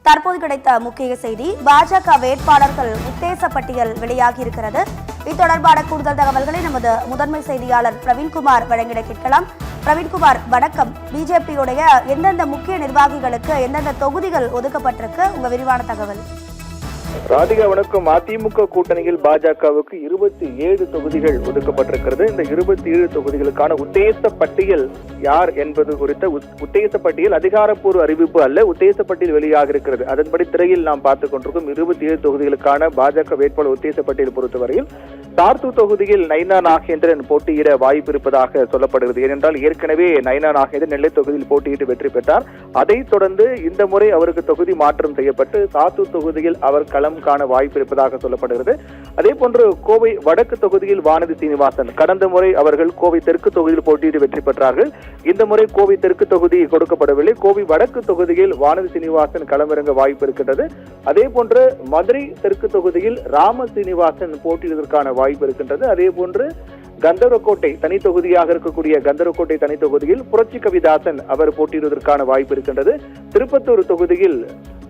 தற்போது கிடைத்த முக்கிய செய்தி, பாஜக வேட்பாளர்கள் உத்தேச பட்டியல் வெளியாகி இருக்கிறது. இது தொடர்பான கூடுதல் தகவல்களை நமது முதன்மை செய்தியாளர் பிரவீன்குமார் வழங்கிட கேட்கலாம். பிரவீன்குமார், வணக்கம். பிஜேபியுடைய எந்தெந்த முக்கிய நிர்வாகிகளுக்கு எந்தெந்த தொகுதிகள் ஒதுக்கப்பட்டிருக்கு, உங்க விரிவான தகவல். ராதிகா வணக்கம். அதிமுக கூட்டணியில் பாஜகவுக்கு 27 தொகுதிகள் ஒதுக்கப்பட்டிருக்கிறது. இந்த 27 தொகுதிகளுக்கான உத்தேச பட்டியல் யார் என்பது குறித்த உத்தேச பட்டியல் அதிகாரப்பூர்வ அறிவிப்பு அல்ல, உத்தேச பட்டியல் வெளியாக இருக்கிறது. அதன்படி திரையில் நாம் பார்த்துக் கொண்டிருக்கும் 27 தொகுதிகளுக்கான பாஜக வேட்பாளர் உத்தேச பட்டியல் பொறுத்தவரையில் சார்த்தூர் தொகுதியில் நைனா நாகேந்திரன் போட்டியிட வாய்ப்பு இருப்பதாக சொல்லப்படுகிறது. ஏனென்றால் ஏற்கனவே நைனா நாகேந்திரன் நெல்லை தொகுதியில் போட்டியிட்டு வெற்றி பெற்றார். அதைத் தொடர்ந்து இந்த முறை அவருக்கு தொகுதி மாற்றம் செய்யப்பட்டு சாத்தூர் தொகுதியில் அவர் களம் காண வாய்ப்பு இருப்பதாக சொல்லப்படுகிறது. அதே போன்று கோவை வடக்கு தொகுதியில் வானதி சீனிவாசன், கடந்த முறை அவர்கள் கோவை தெற்கு தொகுதியில் போட்டியிட்டு வெற்றி பெற்றார்கள். இந்த முறை கோவை தெற்கு தொகுதி கொடுக்கப்படவில்லை. கோவை வடக்கு தொகுதியில் வானதி சீனிவாசன் களமிறங்க வாய்ப்பு இருக்கின்றது. அதே போன்று மதுரை தெற்கு தொகுதியில் ராம சீனிவாசன் போட்டியிடுவதற்கான வாய்ப்பு இருக்கின்றது. அதே போன்று கந்தரக்கோட்டை தனி தொகுதியாக இருக்கக்கூடிய கந்தரக்கோட்டை தனி தொகுதியில் புரட்சி கவிதாசன் அவர் போட்டியிடுவதற்கான வாய்ப்பு இருக்கின்றது. திருப்பத்தூர் தொகுதியில்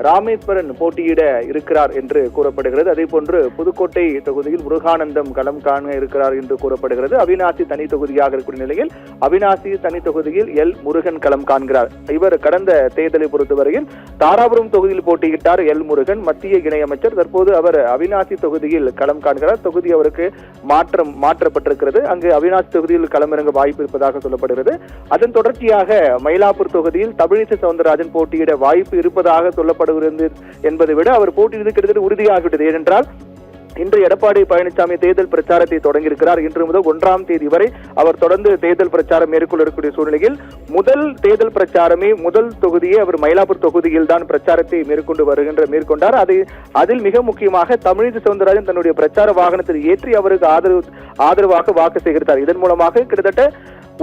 ராமேஸ்வரன் போட்டியிட இருக்கிறார் என்று கூறப்படுகிறது. அதே போன்று புதுக்கோட்டை தொகுதியில் முருகானந்தம் களம் காண இருக்கிறார் என்று கூறப்படுகிறது. அவிநாசி தனி தொகுதியாக இருக்கக்கூடிய நிலையில் அவிநாசி தனி தொகுதியில் எல் முருகன் களம் காண்கிறார். இவர் கடந்த தேர்தலை பொறுத்தவரையில் தாராபுரம் தொகுதியில் போட்டியிட்டார் எல் முருகன், மத்திய இணையமைச்சர். தற்போது அவர் அவிநாசி தொகுதியில் களம் காண்கிறார். தொகுதி அவருக்கு மாற்றப்பட்டிருக்கிறது. அங்கு அவிநாசி தொகுதியில் களமிறங்க வாய்ப்பு இருப்பதாக சொல்லப்படுகிறது. அதன் தொடர்ச்சியாக மயிலாப்பூர் தொகுதியில் தமிழிசை சவுந்தரராஜன் போட்டியிட வாய்ப்பு இருப்பதாக சொல்லப்படுகிறது என்பதை விட அவர் போட்டியிடுவது கிட்டத்தட்ட உறுதியாகிவிட்டது. ஏனென்றால் இன்று எடப்பாடி பழனிசாமி தேர்தல் பிரச்சாரத்தை தொடங்கியிருக்கிறார். இன்று முதல் 1ஆம் தேதி வரை அவர் தொடர்ந்து தேர்தல் பிரச்சாரம் மேற்கொள்ள இருக்கக்கூடிய சூழ்நிலையில் முதல் தேர்தல் பிரச்சாரமே முதல் தொகுதியே அவர் மயிலாப்பூர் தொகுதியில் தான் பிரச்சாரத்தை மேற்கொண்டார். அதில் மிக முக்கியமாக தமிழிசை சவுந்தரராஜன் தன்னுடைய பிரச்சார வாகனத்தில் ஏற்றி அவருக்கு ஆதரவாக வாக்கு சேகரித்தார். இதன் மூலமாக கிட்டத்தட்ட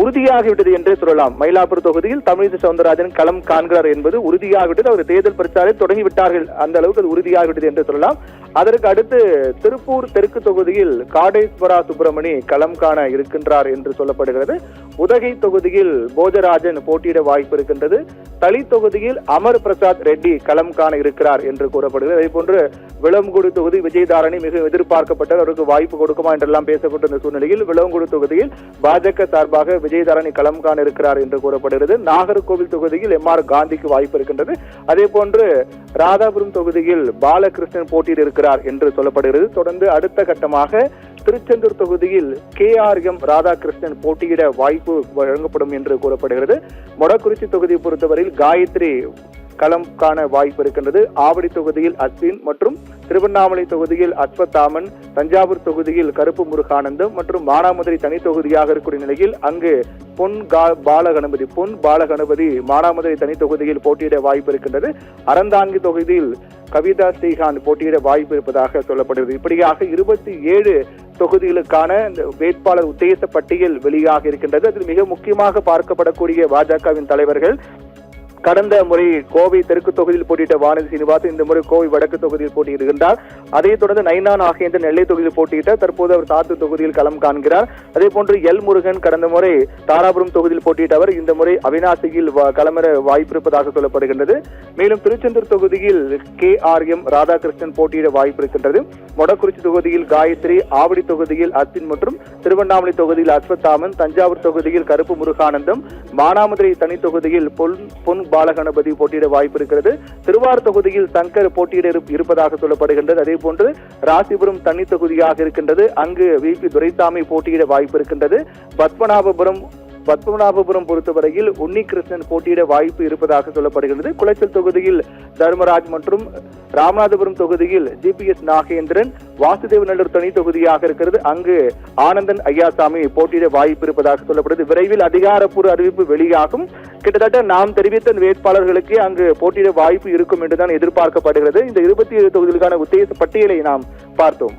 உறுதியாகிவிட்டது என்றே சொல்லலாம். மயிலாப்பூர் தொகுதியில் தமிழிசை சவுந்தரராஜன் களம் காண்கிறார் என்பது உறுதியாகிவிட்டது. அவர் தேர்தல் பிரச்சாரம் தொடங்கிவிட்டார்கள், அந்த அளவுக்கு அது உறுதியாகிவிட்டது என்று சொல்லலாம். அதற்கு அடுத்து திருப்பூர் தெற்கு தொகுதியில் காடேஸ்வரா சுப்பிரமணி களம் காண இருக்கின்றார் என்று சொல்லப்படுகிறது. உதகை தொகுதியில் போஜராஜன் போட்டியிட வாய்ப்பு இருக்கின்றது. தளி தொகுதியில் அமர் பிரசாத் ரெட்டி களம் காண இருக்கிறார் என்று கூறப்படுகிறது. அதே போன்று விளவங்குடி தொகுதி விஜயதாரணி மிக எதிர்பார்க்கப்பட்ட அவருக்கு வாய்ப்பு கொடுக்குமா என்றெல்லாம் பேசப்பட்ட சூழ்நிலையில் விளவங்குடி தொகுதியில் பாஜக சார்பாக விஜயதாரணி களம் காண இருக்கிறார் என்று கூறப்படுகிறது. நாகர்கோவில் தொகுதியில் எம்.ஆர். காந்திக்கு வாய்ப்பு இருக்கின்றது. அதே போன்று ராதாபுரம் தொகுதியில் பாலகிருஷ்ணன் போட்டியிட இருக்கிறார் என்று சொல்லப்படுகிறது. தொடர்ந்து அடுத்த கட்டமாக திருச்செந்தூர் தொகுதியில் KRM ராதாகிருஷ்ணன் போட்டியிட வாய்ப்பு வழங்கப்படும் என்று கூறப்படுகிறது. மொடக்குறிச்சி தொகுதியை பொறுத்தவரையில் காயத்ரி களம் காண வாய்ப்பு இருக்கின்றது. ஆவடி தொகுதியில் அஸ்வின் மற்றும் திருவண்ணாமலை தொகுதியில் அஸ்வத்தாமன், தஞ்சாவூர் தொகுதியில் கருப்பு முருகானந்தம் மற்றும் மானாமதுரை தனி தொகுதியாக இருக்கக்கூடிய நிலையில் அங்கு பொன் பாலகணபதி மானாமதுரை தனி தொகுதியில் போட்டியிட வாய்ப்பு இருக்கின்றது. அறந்தாங்கி தொகுதியில் கவிதா ஸ்ரீகாந்த் போட்டியிட வாய்ப்பு இருப்பதாக சொல்லப்படுகிறது. இப்படியாக 27 தொகுதிகளுக்கான வேட்பாளர் உத்தேச பட்டியல் வெளியாக இருக்கின்றது. அதில் மிக முக்கியமாக பார்க்கப்படக்கூடிய பாஜகவின் தலைவர்கள் கடந்த முறை கோவை தெற்கு தொகுதியில் போட்டியிட்ட வானதி சீனிவாசன் இந்த முறை கோவை வடக்கு தொகுதியில் போட்டியிடுகின்றார். அதைத் தொடர்ந்து நைனா நாகேந்திரன் நெல்லை தொகுதியில் போட்டியிட்டார். தற்போது அவர் சாத்தூர் தொகுதியில் களம் காண்கிறார். அதே போன்று எல் முருகன் கடந்த முறை தாராபுரம் தொகுதியில் போட்டியிட்டவர் இந்த முறை அவிநாசியில் களமிற வாய்ப்பு இருப்பதாக சொல்லப்படுகின்றது. மேலும் திருச்செந்தூர் தொகுதியில் KRM ராதாகிருஷ்ணன் போட்டியிட வாய்ப்பு இருக்கின்றது. மொடக்குறிச்சி தொகுதியில் காயத்ரி, ஆவடி தொகுதியில் அஸ்வின் மற்றும் திருவண்ணாமலை தொகுதியில் அஸ்வத்தாமன், தஞ்சாவூர் தொகுதியில் கருப்பு முருகானந்தம், மானாமதுரை தனி தொகுதியில் பொன் பாலகணபதி போட்டியிட வாய்ப்பு இருக்கிறது. திருவாரூர் தொகுதியில் சங்கர் போட்டியிட இருப்பதாக சொல்லப்படுகின்றது. அதே போன்று ராசிபுரம் தனி தொகுதியாக இருக்கின்றது. அங்கு VP துரைசாமி போட்டியிட வாய்ப்பு இருக்கின்றது. பத்மநாபபுரம் பொறுத்தவரையில் உன்னிகிருஷ்ணன் போட்டியிட வாய்ப்பு இருப்பதாக சொல்லப்படுகிறது. குளச்சல் தொகுதியில் தர்மராஜ் மற்றும் ராமநாதபுரம் தொகுதியில் GPS நாகேந்திரன், வாசுதேவநல்லூர் தனி தொகுதியாக இருக்கிறது. அங்கு ஆனந்தன் ஐயாசாமி போட்டியிட வாய்ப்பு இருப்பதாக சொல்லப்படுகிறது. விரைவில் அதிகாரப்பூர்வ அறிவிப்பு வெளியாகும். கிட்டத்தட்ட நாம் தெரிவித்த வேட்பாளர்களுக்கு அங்கு போட்டியிட வாய்ப்பு இருக்கும் என்றுதான் எதிர்பார்க்கப்படுகிறது. இந்த 27 தொகுதிகளுக்கான உத்தேச பட்டியலை நாம் பார்த்தோம்.